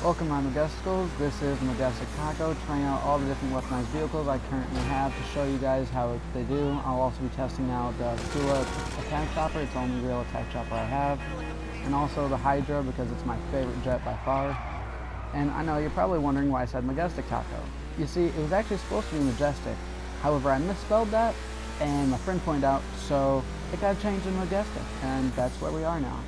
Welcome my Magesticals, this is the Magestic Taco, trying out all the different weaponized vehicles I currently have to show you guys how they do. I'll also be testing out the Tula attack chopper, it's the only real attack chopper I have, and also the Hydra because it's my favorite jet by far. And I know you're probably wondering why I said Magestic Taco. You see, it was actually supposed to be Magestic, however I misspelled that, and my friend pointed out, so it got changed to Magestic, and that's where we are now.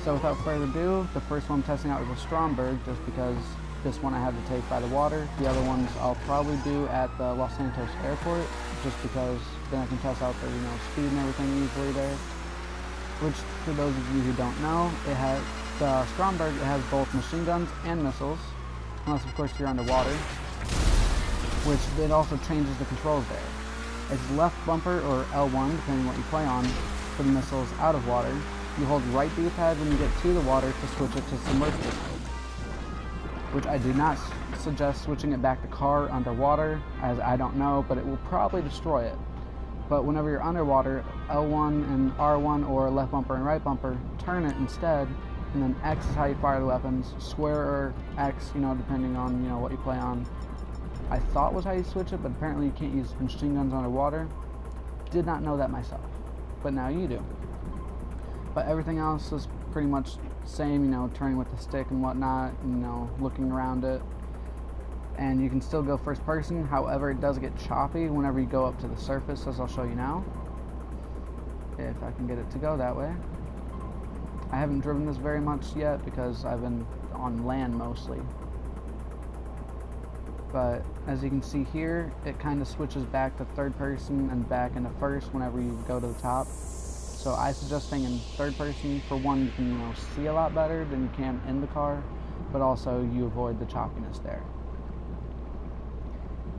So without further ado, the first one I'm testing out is a Stromberg, just because this one I had to take by the water. The other ones I'll probably do at the Los Santos airport, just because then I can test out the speed and everything easily there. Which, for those of you who don't know, the Stromberg has both machine guns and missiles, unless of course you're underwater, which it also changes the controls there. It's left bumper or L1, depending what you play on, for the missiles out of water. You hold right D-pad when you get to the water to switch it to submersible mode, which I do not suggest switching it back to car underwater, as I don't know, but it will probably destroy it. But whenever you're underwater, L1 and R1 or left bumper and right bumper, turn it instead, and then X is how you fire the weapons, square or X, depending on what you play on. I thought was how you switch it, but apparently you can't use machine guns underwater. Did not know that myself, but now you do. But everything else is pretty much the same, turning with the stick and whatnot, looking around it. And you can still go first person, however it does get choppy whenever you go up to the surface, as I'll show you now. If I can get it to go that way. I haven't driven this very much yet because I've been on land mostly. But as you can see here, it kind of switches back to third person and back into first whenever you go to the top. So I suggest staying in third person. For one, you can see a lot better than you can in the car, but also you avoid the choppiness there.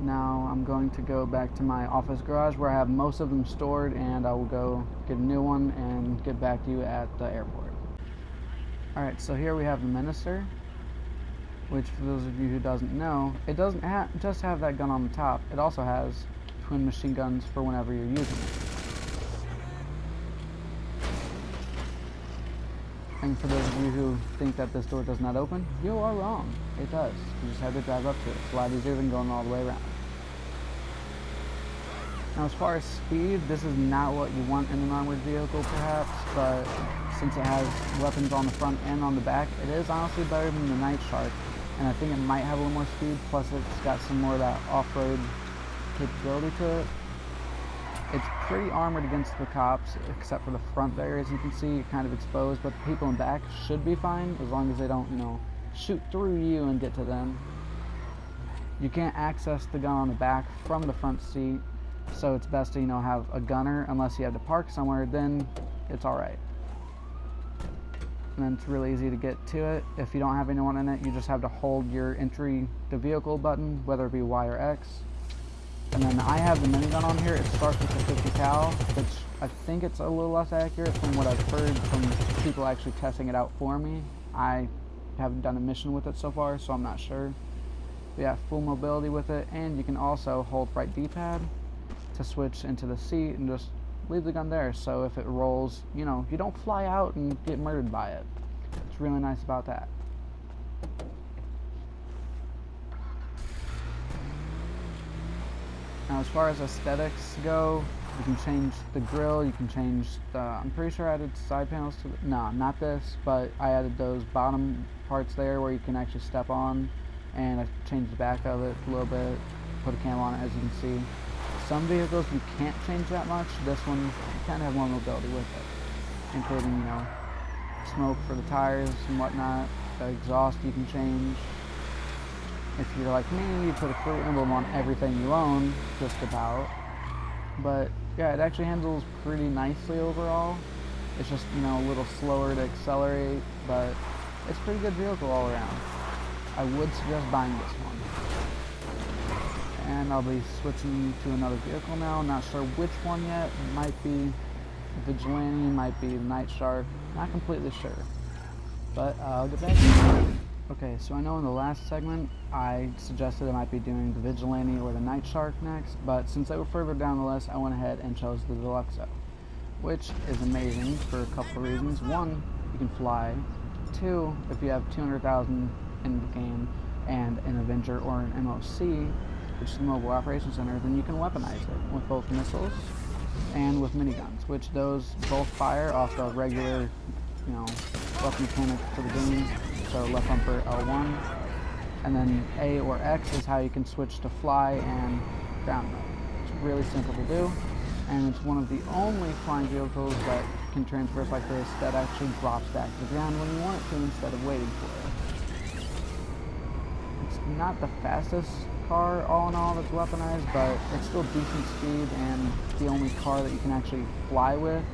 Now I'm going to go back to my office garage where I have most of them stored, and I will go get a new one and get back to you at the airport. Alright, so here we have the Minister, which for those of you who doesn't know, it doesn't just have that gun on the top, it also has twin machine guns for whenever you're using it. And for those of you who think that this door does not open, you are wrong. It does. You just have to drive up to it. It's a lot easier than going all the way around. Now as far as speed, this is not what you want in an armored vehicle perhaps, but since it has weapons on the front and on the back, it is honestly better than the Night Shark. And I think it might have a little more speed, plus it's got some more of that off-road capability to it. It's pretty armored against the cops, except for the front there, as you can see, kind of exposed, but the people in back should be fine, as long as they don't, shoot through you and get to them. You can't access the gun on the back from the front seat, so it's best to, have a gunner, unless you have to park somewhere, then it's alright. And then it's really easy to get to it. If you don't have anyone in it, you just have to hold your entry to vehicle button, whether it be Y or X. And then I have the minigun on here. It starts with the 50 cal, which I think it's a little less accurate from what I've heard from people actually testing it out for me. I haven't done a mission with it so far, so I'm not sure. But yeah, full mobility with it, and you can also hold right D-pad to switch into the seat and just leave the gun there. So if it rolls, you don't fly out and get murdered by it. It's really nice about that. Now as far as aesthetics go, you can change the grill, you can change the, I'm pretty sure I added side panels to the, no, not this, but I added those bottom parts there where you can actually step on, and I changed the back of it a little bit, put a cam on it as you can see. Some vehicles you can't change that much, this one you kind of have more mobility with it, including, smoke for the tires and whatnot, the exhaust you can change. If you're like me, you put a crew emblem on everything you own, just about. But yeah, it actually handles pretty nicely overall. It's just, a little slower to accelerate, but it's a pretty good vehicle all around. I would suggest buying this one. And I'll be switching to another vehicle now. Not sure which one yet. It might be Vigilante, might be the Night Shark. Not completely sure. But I'll get back to you. Okay, so I know in the last segment I suggested I might be doing the Vigilante or the Night Shark next, but since they were further down the list, I went ahead and chose the Deluxo, which is amazing for a couple of reasons. One, you can fly. Two, if you have 200,000 in the game and an Avenger or an MOC, which is the Mobile Operations Center, then you can weaponize it with both missiles and with miniguns, which those both fire off the regular, weapon mechanic for the game. So left bumper L1, and then A or X is how you can switch to fly and ground mode. It's really simple to do, and it's one of the only flying vehicles that can transverse like this that actually drops back to the ground when you want it to instead of waiting for it. It's not the fastest car all in all that's weaponized, but it's still decent speed and the only car that you can actually fly with,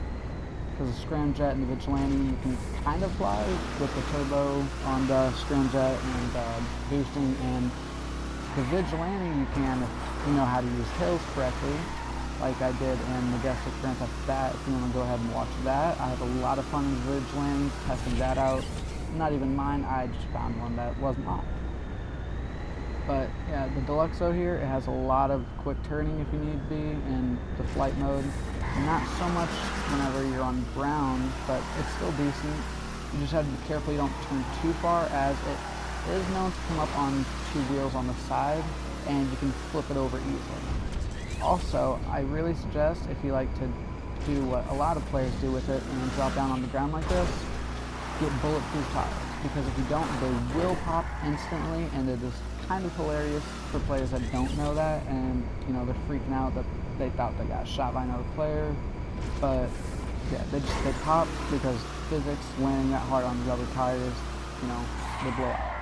because the scramjet and the Vigilante you can kind of fly with the turbo on the scramjet and boosting, and the Vigilante you can if you know how to use hills correctly, like I did in Magestic Grand Theft that. If you want to go ahead and watch that, I have a lot of fun with Vigilante testing that out. Not even mine, I just found one that was not. But yeah, the Deluxo here, it has a lot of quick turning if you need to be in the flight mode. Not so much whenever you're on ground, but it's still decent. You just have to be careful you don't turn too far, as it is known to come up on two wheels on the side, and you can flip it over easily. Also, I really suggest, if you like to do what a lot of players do with it and drop down on the ground like this, get bulletproof tires. Because if you don't, they will pop instantly, and it is kind of hilarious for players that don't know that, and they're freaking out that they thought they got shot by another player. But yeah, they pop because physics, landing that hard on the rubber tires, they blow out.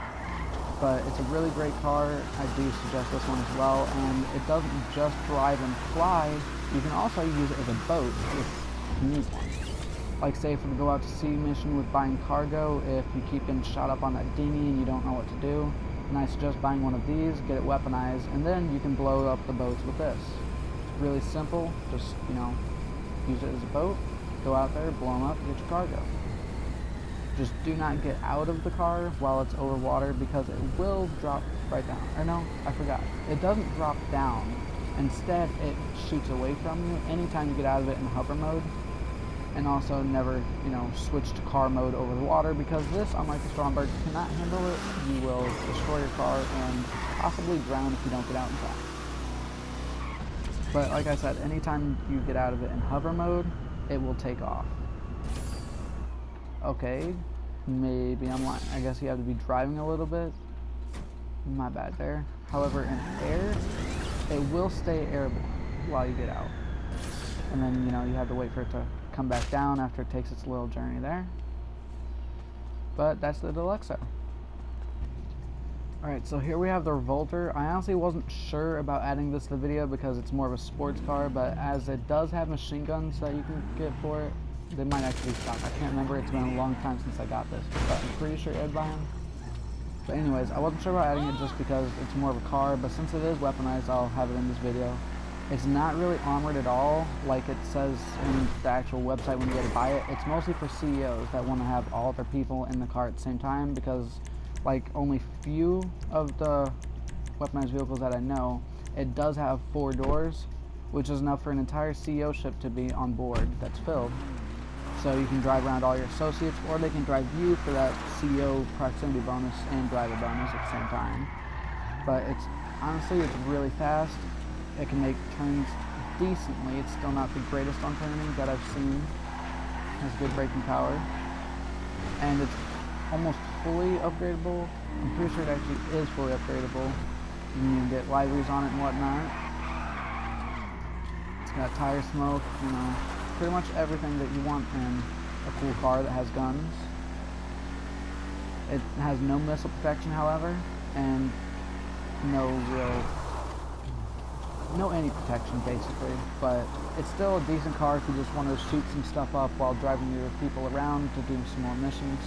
But it's a really great car. I do suggest this one as well, and it doesn't just drive and fly. You can also use it as a boat if you need one. Like say if you go out to sea mission with buying cargo, if you keep getting shot up on that dinghy and you don't know what to do, and I suggest buying one of these, get it weaponized, and then you can blow up the boats with this. It's really simple, just, use it as a boat, go out there, blow them up, get your cargo. Just do not get out of the car while it's over water, because it will drop right down. Or no, I forgot. It doesn't drop down. Instead, it shoots away from you anytime you get out of it in hover mode. And also never, switch to car mode over the water, because this, unlike the Stromberg, cannot handle it. You will destroy your car and possibly drown if you don't get out in time. But like I said, anytime you get out of it in hover mode, it will take off. Okay, maybe I'm lying. I guess you have to be driving a little bit. My bad there. However, in air, it will stay airborne while you get out. And then, you have to wait for it to come back down after it takes its little journey there. But that's the Deluxo. Alright, so here we have the Revolter. I honestly wasn't sure about adding this to the video because it's more of a sports car, but as it does have machine guns that you can get for it, they might actually stop. I can't remember, it's been a long time since I got this, but I'm pretty sure I'd buy them. But anyways, I wasn't sure about adding it just because it's more of a car, but since it is weaponized, I'll have it in this video. It's not really armored at all, like it says in the actual website when you go to buy it. It's mostly for CEOs that want to have all their people in the car at the same time, because like only few of the weaponized vehicles that I know, it does have 4 doors, which is enough for an entire CEO ship to be on board that's filled. So you can drive around all your associates, or they can drive you for that CEO proximity bonus and driver bonus at the same time. But it's honestly, it's really fast. It can make turns decently. It's still not the greatest on turning that I've seen. It has good braking power. And it's almost fully upgradable. I'm pretty sure it actually is fully upgradable. You can get liveries on it and whatnot. It's got tire smoke, pretty much everything that you want in a cool car that has guns. It has no missile protection, however, and no anti-protection basically, but it's still a decent car if you just want to shoot some stuff up while driving your people around to do some more missions.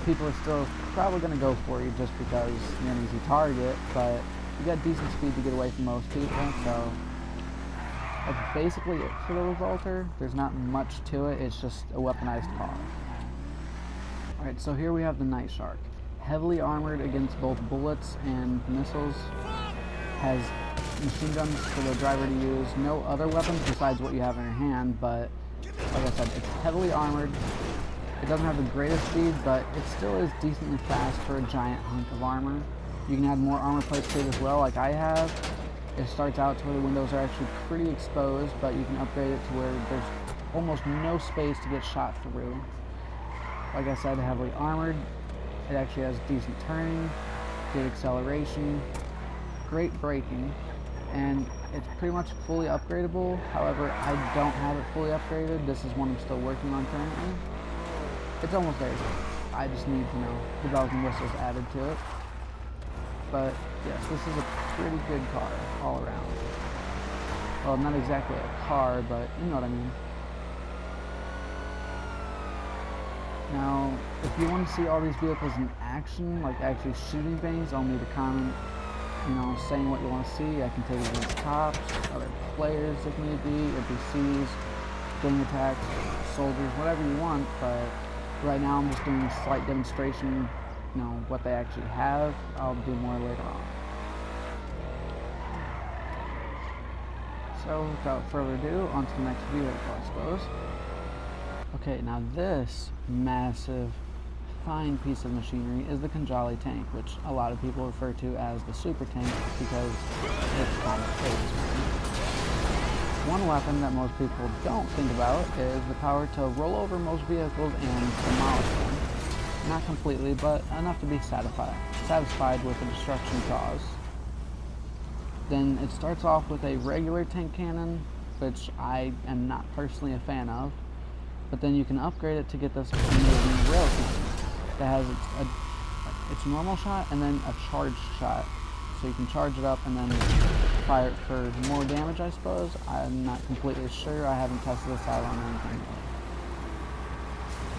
People are still probably going to go for you just because you're an easy target, but you got decent speed to get away from most people, so that's basically it for the Revolter. There's not much to it, it's just a weaponized car. Alright, so here we have the Night Shark. Heavily armored against both bullets and missiles. Has machine guns for the driver to use. No other weapons besides what you have in your hand, but like I said, it's heavily armored. It doesn't have the greatest speed, but it still is decently fast for a giant hunk of armor. You can add more armor plates to it as well, like I have. It starts out to where the windows are actually pretty exposed, but you can upgrade it to where there's almost no space to get shot through. Like I said, heavily armored. It actually has decent turning, good acceleration, great braking, and it's pretty much fully upgradable. However, I don't have it fully upgraded. This is one I'm still working on currently. It's almost there. I just need, the bells and whistles added to it. But yes, this is a pretty good car all around. Well, not exactly a car, but you know what I mean. Now, if you want to see all these vehicles in action, like actually shooting things, I'll need a comment, saying what you want to see. I can take it against cops, other players if need be, NPCs, gang attacks, soldiers, whatever you want, but right now I'm just doing a slight demonstration, what they actually have. I'll do more later on. So, without further ado, on to the next vehicle, I suppose. Okay, now this massive, fine piece of machinery is the Kanjali tank, which a lot of people refer to as the super tank because it's kind of crazy. One weapon that most people don't think about is the power to roll over most vehicles and demolish them. Not completely, but enough to be satisfied with the destruction caused. Then it starts off with a regular tank cannon, which I am not personally a fan of. But then you can upgrade it to get this amazing rail cannon that has its normal shot and then a charged shot. So you can charge it up and then fire it for more damage, I suppose. I'm not completely sure. I haven't tested this out on anything.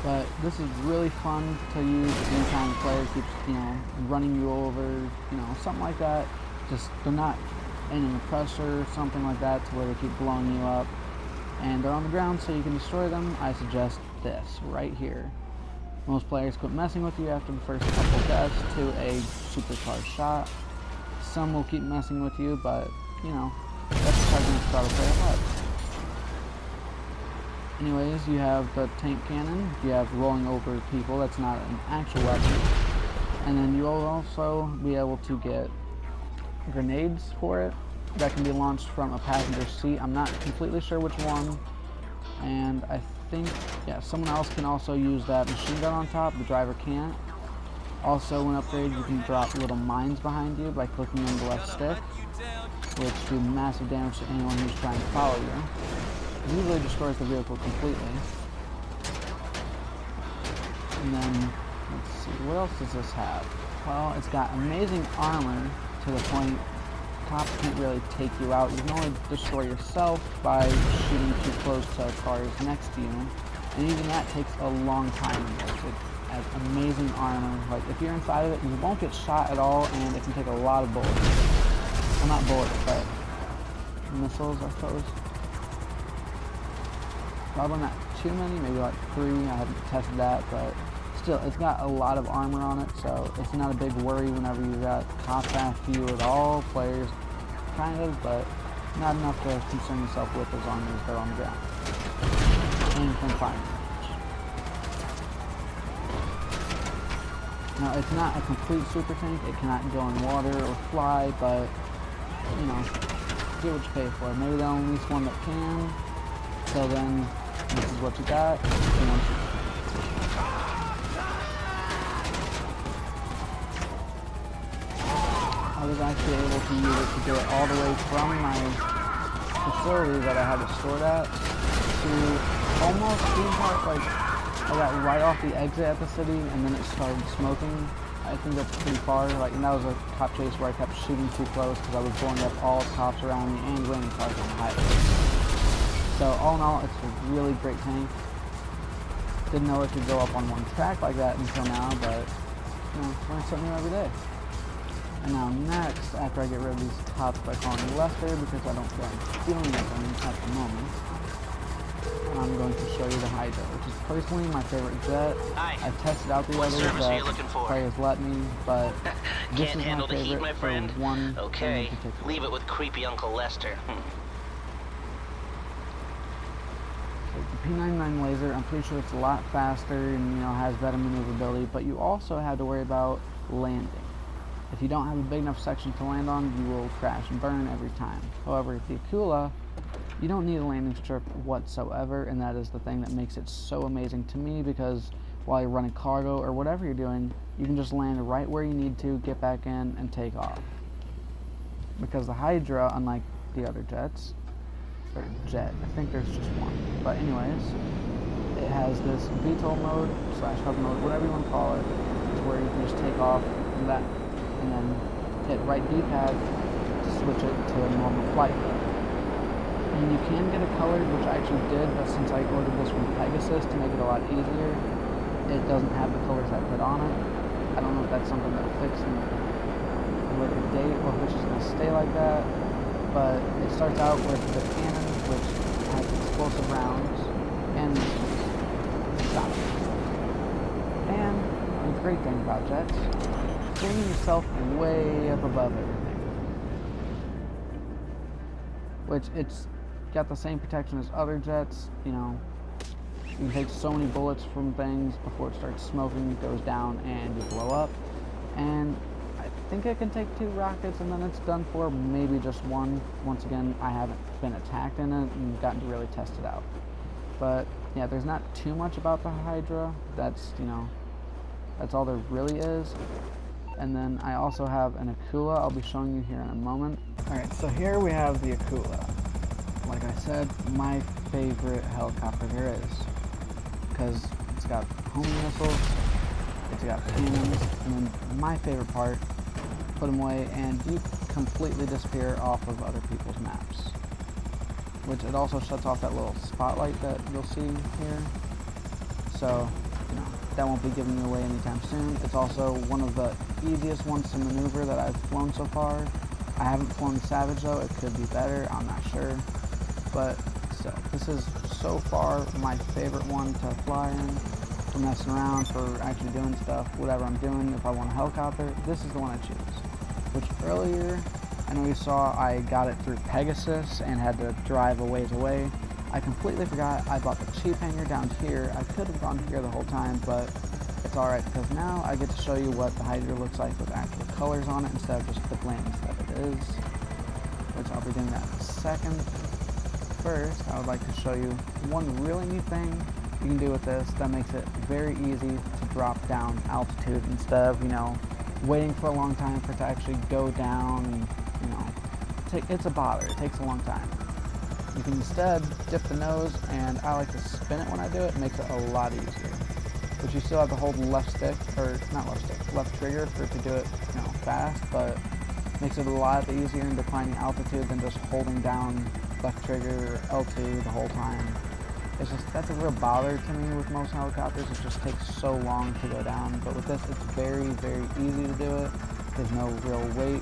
But this is really fun to use anytime the player keeps, running you over, something like that. Just, they're not in an oppressor or something like that to where they keep blowing you up. And they're on the ground so you can destroy them. I suggest this right here. Most players quit messing with you after the first couple deaths to a supercharged shot. Some will keep messing with you, but that's because you start to play ahead. Anyways, you have the tank cannon. You have rolling over people. That's not an actual weapon. And then you'll also be able to get grenades for it that can be launched from a passenger seat. I'm not completely sure which one. And I think, someone else can also use that machine gun on top. The driver can't. Also, when upgraded, you can drop little mines behind you by clicking on the left stick, which do massive damage to anyone who's trying to follow you. It usually destroys the vehicle completely. And then, let's see, what else does this have? Well, it's got amazing armor to the point cops can't really take you out. You can only destroy yourself by shooting too close to cars next to you. And even that takes a long time. It has amazing armor. Like, if you're inside of it, you won't get shot at all, and it can take a lot of bullets. Well, not bullets, but missiles, I suppose. Probably not too many, maybe like 3. I haven't tested that, but still, it's got a lot of armor on it, so it's not a big worry whenever you got cops after you at all. Players, kind of, but not enough to concern yourself with as long as they're on the ground. And from fire damage. Now, it's not a complete super tank. It cannot go in water or fly, but, get what you pay for. Maybe they'll release one that can. So then, this is what you got. I was actually able to use it to get it all the way from my facility that I had it stored at to almost the part, like, I got right off the exit at the city and then it started smoking. I think that's pretty far, and that was a cop chase where I kept shooting too close because I was blowing up all cops around me and random cars on the highway. So all in all, it's a really great tank. Didn't know it could go up on one track like that until now, but learn something new every day. And now next, after I get rid of these cops by calling Lester, because I don't feel like dealing with them at the moment, I'm going to show you the Hydra, which is personally my favorite jet. I've tested out the others that players let me, but this is my favorite my friend. For one okay, leave it with creepy Uncle Lester. So P99 laser, I'm pretty sure it's a lot faster and, you know, has better maneuverability, but you also have to worry about landing. If you don't have a big enough section to land on, you will crash and burn every time. However, the Akula, you don't need a landing strip whatsoever, and that is the thing that makes it so amazing to me, because while you're running cargo or whatever you're doing, you can just land right where you need to, get back in, and take off. Because the Hydra, unlike the other jets, or jet, I think there's just one, but anyways, it has this VTOL mode / hub mode, whatever you want to call it. It's where you can just take off from that and then hit right D-pad to switch it to a normal flight mode. And you can get a color, which I actually did, but since I ordered this from Pegasus to make it a lot easier, it doesn't have the colors I put on it. I don't know if that's something that will fix in a later date or if it's just going to stay like that, but it starts out with the cannon, which has explosive rounds and stop. And the great thing about jets, getting yourself way up above everything, which it's got the same protection as other jets. You know, you can take so many bullets from things before it starts smoking, goes down, and you blow up. And I think it can take 2 rockets and then it's done for, maybe just 1. Once again, I haven't been attacked in it and gotten to really test it out. But yeah, there's not too much about the Hydra. That's, you know, that's all there really is. And then I also have an Akula I'll be showing you here in a moment. Alright, so here we have the Akula. Like I said, my favorite helicopter there is. Because it's got homing missiles, it's got cannons, and then my favorite part, put them away and you completely disappear off of other people's maps. Which it also shuts off that little spotlight that you'll see here. So, you know, that won't be giving you away anytime soon. It's also one of the easiest ones to maneuver that I've flown so far. I haven't flown Savage though, it could be better, I'm not sure. But still, this is so far my favorite one to fly in, for messing around, for actually doing stuff, whatever I'm doing. If I want a helicopter, this is the one I choose. Which earlier, I know you saw I got it through Pegasus and had to drive a ways away. I completely forgot I bought the cheap hangar down here. I could have gone here the whole time, but it's alright because now I get to show you what the Hydra looks like with actual colors on it instead of just the blandness that it is, which I'll be doing that in a second. First, I would like to show you one really neat thing you can do with this that makes it very easy to drop down altitude instead of, you know, waiting for a long time for it to actually go down. And, you know, it's a bother. It takes a long time. You can instead dip the nose, and I like to spin it when I do it. It makes it a lot easier. But you still have to hold left stick, or not left stick, left trigger for it to do it, you know, fast, but makes it a lot easier in declining altitude than just holding down left trigger or L2 the whole time. It's just, that's a real bother to me with most helicopters. It just takes so long to go down, but with this it's very, very easy to do it. There's no real weight.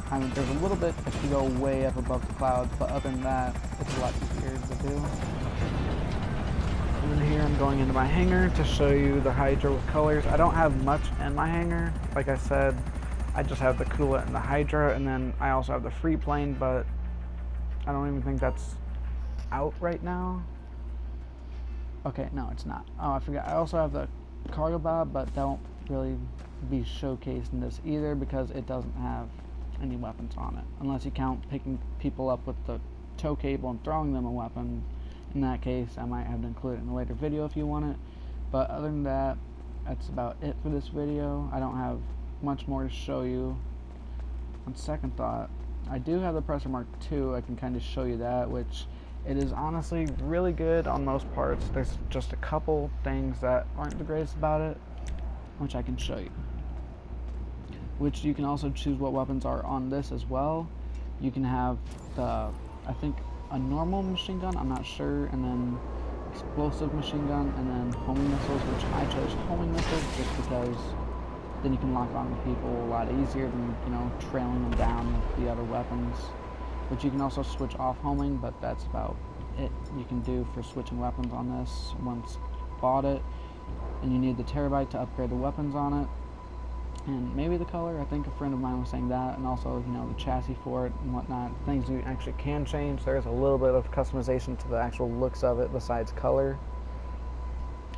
I mean, there's a little bit if you go way up above the clouds, but other than that, it's a lot easier to do. And then here I'm going into my hangar to show you the Hydra with colors. I don't have much in my hangar. Like I said, I just have the Akula and the Hydra, and then I also have the free plane, but I don't even think that's out right now. Okay, no, it's not. Oh, I forgot. I also have the cargo bob, but that won't really be showcased in this either because it doesn't have any weapons on it. Unless you count picking people up with the tow cable and throwing them a weapon. In that case, I might have to include it in a later video if you want it. But other than that, that's about it for this video. I don't have much more to show you. On second thought, I do have the Presser Mark II. I can kind of show you that, which it is honestly really good on most parts. There's just a couple things that aren't the greatest about it, which I can show you. Which you can also choose what weapons are on this as well. You can have the, I think, a normal machine gun, I'm not sure, and then explosive machine gun, and then homing missiles, which I chose homing missiles just because then you can lock on to people a lot easier than, you know, trailing them down with the other weapons. Which you can also switch off homing, but that's about it you can do for switching weapons on this once you bought it. And you need the terabyte to upgrade the weapons on it. and maybe the color. I think a friend of mine was saying that, and also, you know, the chassis for it and whatnot. Things you actually can change. There's a little bit of customization to the actual looks of it besides color.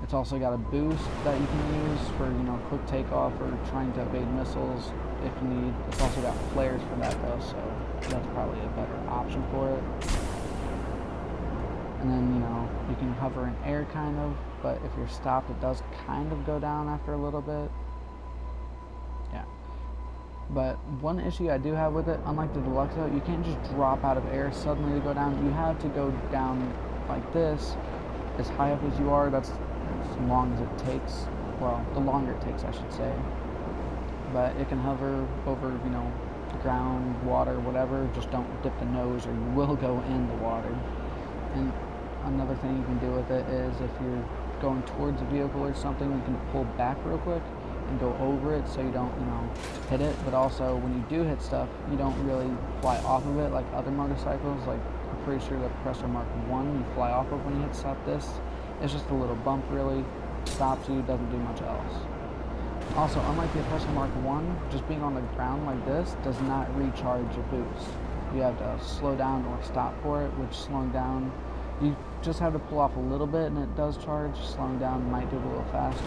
It's also got a boost that you can use for, you know, quick takeoff or trying to evade missiles if you need. It's also got flares for that though, so that's probably a better option for it. And then, you know, you can hover in air kind of, but if you're stopped, it does kind of go down after a little bit. Yeah. But one issue I do have with it, unlike the Deluxe though, you can't just drop out of air suddenly to go down. You have to go down like this, as high up as you are. That's as long as it takes. Well, the longer it takes, I should say. But it can hover over, you know, ground, water, whatever. Just don't dip the nose or you will go in the water. And another thing you can do with it is if you're going towards a vehicle or something, you can pull back real quick and go over it so you don't, you know, hit it. But also when you do hit stuff, you don't really fly off of it like other motorcycles. Like, I'm pretty sure the Pressure Mark 1 you fly off of when you hit stop. This it's just a little bump, really stops you, doesn't do much else. Also, unlike the Pressure Mark 1, just being on the ground like this does not recharge your boost. You have to slow down or stop for it, which slowing down, you just have to pull off a little bit and it does charge. Slowing down might do it a little faster.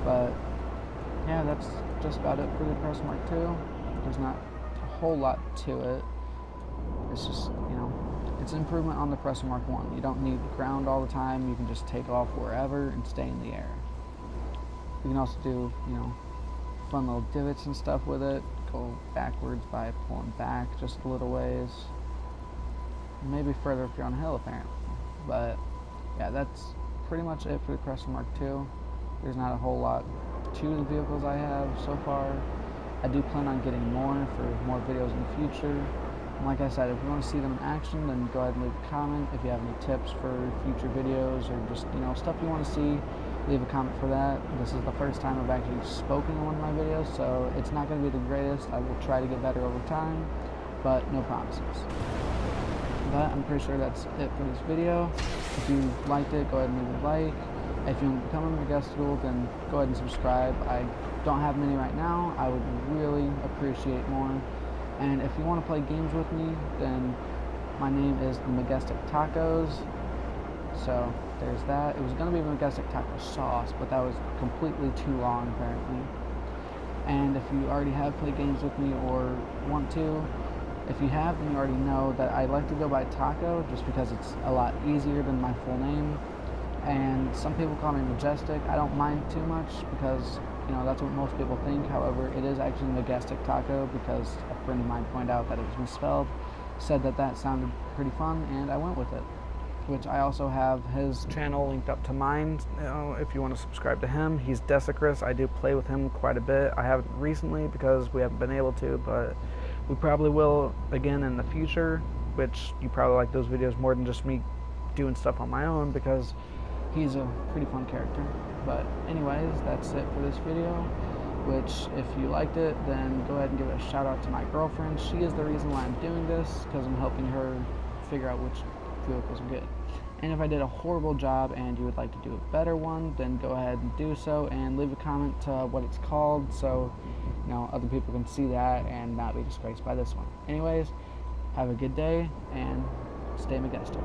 But yeah, that's just about it for the Pressure Mark 2. There's not a whole lot to it. It's just, you know, it's an improvement on the Pressure Mark 1. You don't need the ground all the time. You can just take off wherever and stay in the air. You can also do, you know, fun little divots and stuff with it. Go backwards by pulling back just a little ways. Maybe further if you're on a hill, apparently. But yeah, that's pretty much it for the Pressure Mark 2. There's not a whole lot to the vehicles I have so far. I do plan on getting more for more videos in the future. And like I said, if you want to see them in action, then go ahead and leave a comment. If you have any tips for future videos or just, you know, stuff you want to see, leave a comment for that. This is the first time I've actually spoken in one of my videos, so it's not going to be the greatest. I will try to get better over time, but no promises. But I'm pretty sure that's it for this video. If you liked it, go ahead and leave a like. If you want to become a Magestic, then go ahead and subscribe. I don't have many right now. I would really appreciate more. And if you want to play games with me, then my name is the Magestic Tacos. So there's that. It was going to be Magestic Taco Sauce, but that was completely too long apparently. And if you already have played games with me or want to, if you have, then you already know that I like to go by Taco just because it's a lot easier than my full name. And some people call me Magestic. I don't mind too much because, you know, that's what most people think. However, it is actually Magestic Taco because a friend of mine pointed out that it was misspelled, said that that sounded pretty fun, and I went with it. Which I also have his channel linked up to mine. You know, if you want to subscribe to him, he's Desicrus. I do play with him quite a bit. I haven't recently because we haven't been able to, but we probably will again in the future, which you probably like those videos more than just me doing stuff on my own because he's a pretty fun character. But anyways, that's it for this video, which if you liked it, then go ahead and give a shout out to my girlfriend. She is the reason why I'm doing this, because I'm helping her figure out which vehicles are good. And if I did a horrible job and you would like to do a better one, then go ahead and do so and leave a comment to what it's called so, you know, other people can see that and not be disgraced by this one. Anyways, have a good day and stay Magestic.